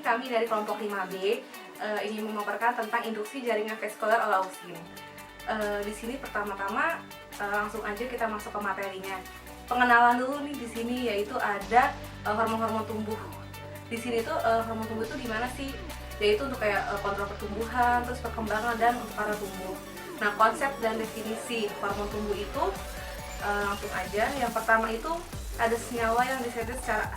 kami dari kelompok 5B ingin memaparkan tentang induksi jaringan vaskular oleh auxin. Di sini pertama-tama langsung aja kita masuk ke materinya. Pengenalan dulu nih di sini, yaitu ada hormon-hormon tumbuh. Di sini tuh hormon tumbuh itu di mana sih? Yaitu untuk kayak kontrol pertumbuhan, terus perkembangan dan untuk para tumbuh. Nah, konsep dan definisi hormon tumbuh itu langsung aja. Yang pertama itu ada senyawa yang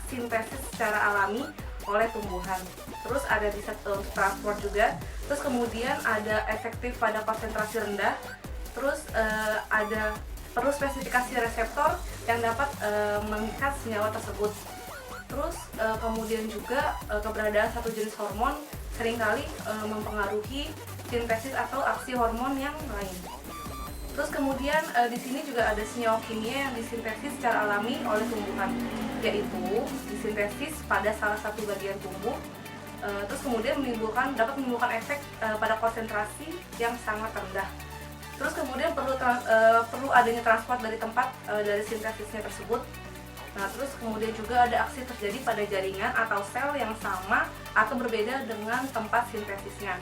sintesis secara alami oleh tumbuhan. Terus ada bisa untuk transport juga. Terus kemudian ada efektif pada konsentrasi rendah. Terus ada perlu spesifikasi reseptor yang dapat mengikat senyawa tersebut. Terus kemudian juga keberadaan satu jenis hormon seringkali mempengaruhi sintesis atau aksi hormon yang lain. Terus kemudian di sini juga ada senyawa kimia yang disintesis secara alami oleh tumbuhan, yaitu disintesis pada salah satu bagian tubuh. Terus kemudian dapat menimbulkan efek pada konsentrasi yang sangat rendah. Terus kemudian perlu adanya transport dari tempat dari sintesisnya tersebut. Nah, terus kemudian juga ada aksi terjadi pada jaringan atau sel yang sama atau berbeda dengan tempat sintesisnya.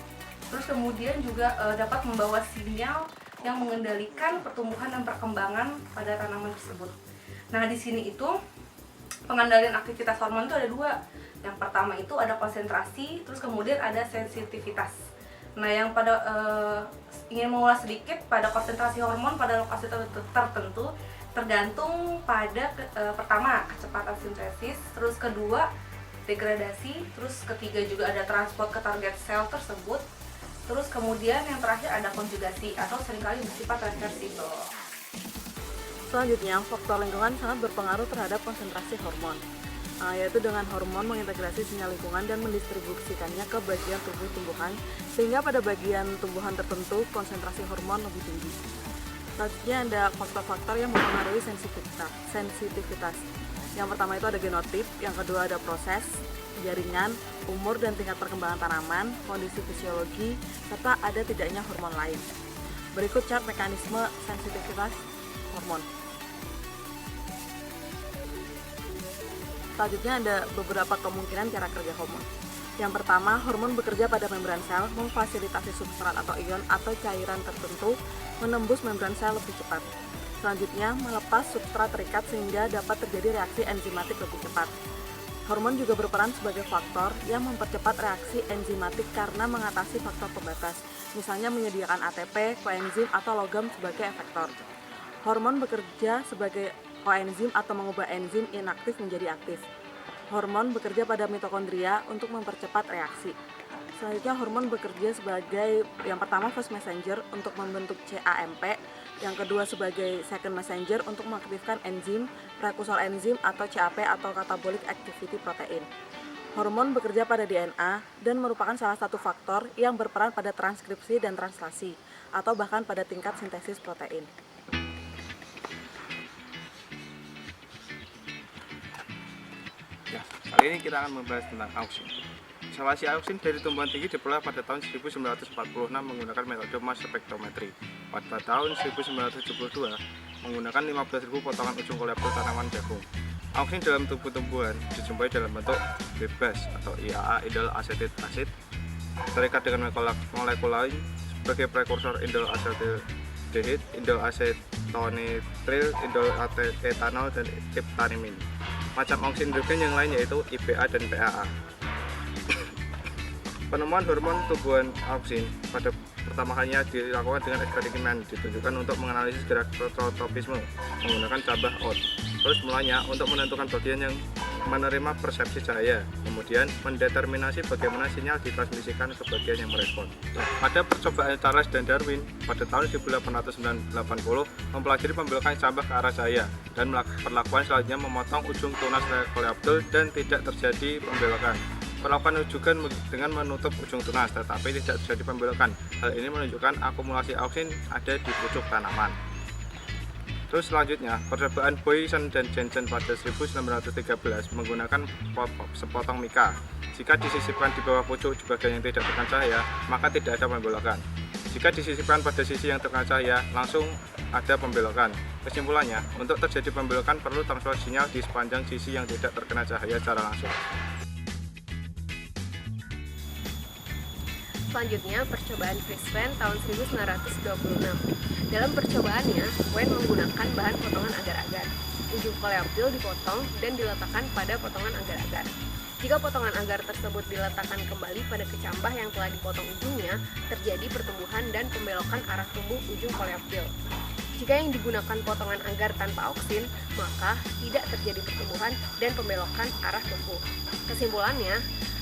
Terus kemudian juga dapat membawa sinyal yang mengendalikan pertumbuhan dan perkembangan pada tanaman tersebut. Nah, di sini itu pengendalian aktivitas hormon itu ada dua. Yang pertama itu ada konsentrasi, terus kemudian ada sensitivitas. Nah, yang pada ingin mengulas sedikit pada konsentrasi hormon pada lokasi tertentu tergantung pada pertama kecepatan sintesis, terus kedua degradasi, terus ketiga juga ada transport ke target sel tersebut. Terus kemudian yang terakhir ada konjugasi atau seringkali bersifat reversibel. Selanjutnya, faktor lingkungan sangat berpengaruh terhadap konsentrasi hormon, yaitu dengan hormon mengintegrasi sinyal lingkungan dan mendistribusikannya ke bagian tubuh tumbuhan, sehingga pada bagian tumbuhan tertentu konsentrasi hormon lebih tinggi. Selanjutnya ada faktor-faktor yang mempengaruhi sensitivitas. Yang pertama itu ada genotip, yang kedua ada proses, jaringan, umur dan tingkat perkembangan tanaman, kondisi fisiologi, serta ada tidaknya hormon lain. Berikut chart mekanisme sensitivitas hormon. Selanjutnya ada beberapa kemungkinan cara kerja hormon. Yang pertama, hormon bekerja pada membran sel, memfasilitasi substrat atau ion atau cairan tertentu menembus membran sel lebih cepat. Selanjutnya, melepas substrat terikat sehingga dapat terjadi reaksi enzimatik lebih cepat. Hormon juga berperan sebagai faktor yang mempercepat reaksi enzimatik karena mengatasi faktor pembatas, misalnya menyediakan ATP, koenzim, atau logam sebagai efektor. Hormon bekerja sebagai koenzim atau mengubah enzim inaktif menjadi aktif. Hormon bekerja pada mitokondria untuk mempercepat reaksi. Selanjutnya, hormon bekerja sebagai yang pertama first messenger untuk membentuk CAMP, yang kedua sebagai second messenger untuk mengaktifkan enzim, prekursor enzim atau CAP atau catabolic activity protein. Hormon bekerja pada DNA dan merupakan salah satu faktor yang berperan pada transkripsi dan translasi atau bahkan pada tingkat sintesis protein. Ya, kali ini kita akan membahas tentang auxin. Isolasi auxin dari tumbuhan tinggi diperoleh pada tahun 1946 menggunakan metode mass spectrometry. Pada tahun 1972 menggunakan 15.000 potongan ujung koleoptil tanaman jagung. Auxin dalam tubuh tumbuhan dijumpai dalam bentuk bebas atau IAA indol acetic acid terikat dengan molekul lain sebagai prekursor indol asetildehid, indol acetonitril, indol etanol dan iptanimin. Macam auxin endogren yang lain yaitu IBA dan PAA. Penemuan hormon tumbuhan auxin pada pertama kalinya dilakukan dengan eksperimen ditunjukkan untuk menganalisis gerak tropisme menggunakan cabah oat. Terus mulanya untuk menentukan bagian yang menerima persepsi cahaya, kemudian mendeterminasi bagaimana sinyal ditransmisikan ke bagian yang merespon. Pada percobaan Charles dan Darwin pada tahun 1880 mempelajari pembelokan cabah ke arah cahaya dan perlakuan selanjutnya memotong ujung tunas koleoptil dan tidak terjadi pembelokan. Perlakuan juga dengan menutup ujung tunas, tetapi tidak terjadi pembelokan. Hal ini menunjukkan akumulasi auxin ada di pucuk tanaman. Terus selanjutnya, percobaan Boysen dan Jensen pada 1913 menggunakan sepotong mika. Jika disisipkan di bawah pucuk di bagian yang tidak terkena cahaya, maka tidak ada pembelokan. Jika disisipkan pada sisi yang terkena cahaya, langsung ada pembelokan. Kesimpulannya, untuk terjadi pembelokan perlu transfer sinyal di sepanjang sisi yang tidak terkena cahaya secara langsung. Selanjutnya, percobaan Fritz Wayne tahun 1926. Dalam percobaannya, Wayne menggunakan bahan potongan agar-agar. Ujung koleoptil dipotong dan diletakkan pada potongan agar-agar. Jika potongan agar tersebut diletakkan kembali pada kecambah yang telah dipotong ujungnya, terjadi pertumbuhan dan pembelokan arah tumbuh ujung koleoptil. Jika yang digunakan potongan agar tanpa auksin, maka tidak terjadi pertumbuhan dan pembelokan arah tumbuh. Kesimpulannya,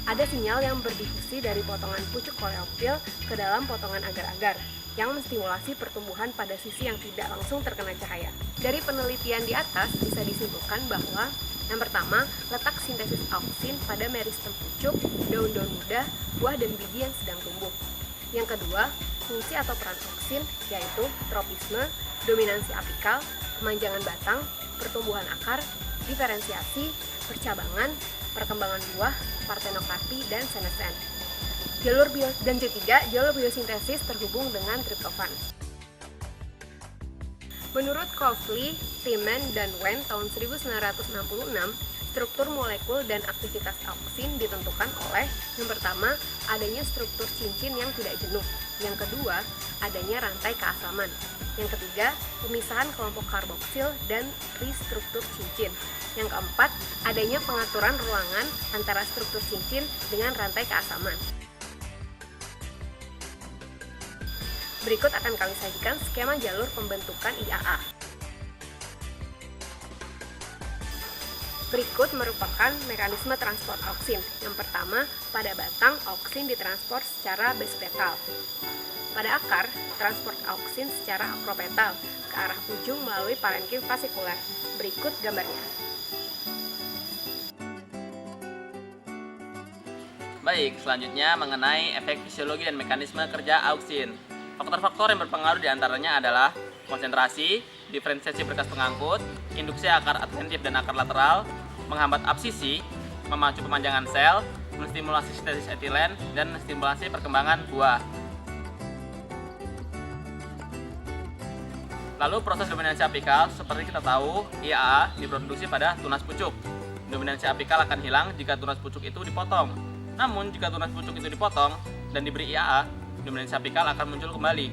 ada sinyal yang berdifusi dari potongan pucuk koleoptil ke dalam potongan agar-agar, yang menstimulasi pertumbuhan pada sisi yang tidak langsung terkena cahaya. Dari penelitian di atas bisa disimpulkan bahwa yang pertama, letak sintesis auksin pada meristem pucuk, daun-daun muda, buah dan biji yang sedang tumbuh. Yang kedua, fungsi atau peran auksin yaitu tropisme, dominansi apikal, pemanjangan batang, pertumbuhan akar, diferensiasi, percabangan, perkembangan buah, partenokarpi, dan senescen. Dan ketiga, jalur biosintesis terhubung dengan triptofan. Menurut Kofli, Tiemann, dan Wayne tahun 1966, struktur molekul dan aktivitas auksin ditentukan oleh yang pertama, adanya struktur cincin yang tidak jenuh. Yang kedua, adanya rantai keasaman. Yang ketiga, pemisahan kelompok karboksil dan tristruktur cincin. Yang keempat, adanya pengaturan ruangan antara struktur cincin dengan rantai keasaman. Berikut akan kami sajikan skema jalur pembentukan IAA. Berikut merupakan mekanisme transport auksin. Yang pertama, pada batang, auksin ditransport secara baspetal. Pada akar, transport auksin secara akropetal ke arah ujung melalui parenkim fasikuler. Berikut gambarnya. Baik, selanjutnya mengenai efek fisiologi dan mekanisme kerja auksin. Faktor-faktor yang berpengaruh diantaranya adalah konsentrasi, diferensiasi berkas pengangkut, induksi akar adventif dan akar lateral, menghambat absisi, memacu pemanjangan sel, menstimulasi sintesis etilen, dan menstimulasi perkembangan buah. Lalu proses dominansi apikal, seperti kita tahu, IAA diproduksi pada tunas pucuk. Dominansi apikal akan hilang jika tunas pucuk itu dipotong. Namun, jika tunas pucuk itu dipotong dan diberi IAA, dominansi apikal akan muncul kembali.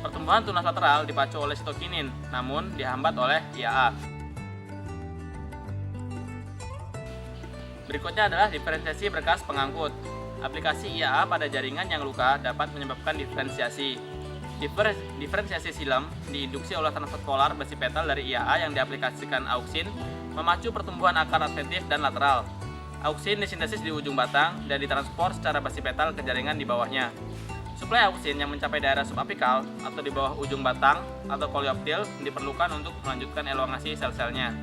Pertumbuhan tunas lateral dipacu oleh sitokinin, namun dihambat oleh IAA. Berikutnya adalah diferensiasi berkas pengangkut. Aplikasi IAA pada jaringan yang luka dapat menyebabkan diferensiasi. Diferensiasi silem diinduksi oleh transfer polar basipetal dari IAA yang diaplikasikan auksin, memacu pertumbuhan akar adventif dan lateral. Auksin disintesis di ujung batang dan ditransport secara basipetal ke jaringan di bawahnya. Suplai auksin yang mencapai daerah subapikal atau di bawah ujung batang atau koleoptil diperlukan untuk melanjutkan elongasi sel-selnya.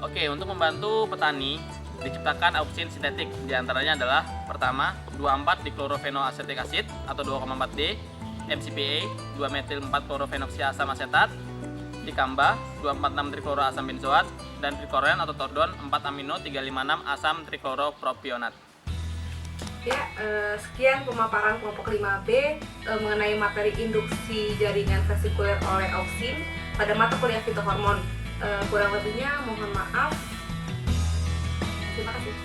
Oke, untuk membantu petani diciptakan auksin sintetik, diantaranya adalah pertama 2,4-diklorofenoasetik asid atau 2,4-D, MCPA 2-metil-4-klorofenoksiasam asetat, dikamba 2,4,6-trikloroasam benzoat, dan trikoren atau tordon 4-amino-3,5,6 asam trikloropropionat. Ya, sekian pemaparan kelompok 5B mengenai materi induksi jaringan vesikuler oleh auksin pada mata kuliah fitohormon. Kurang lebihnya mohon maaf. Terima kasih.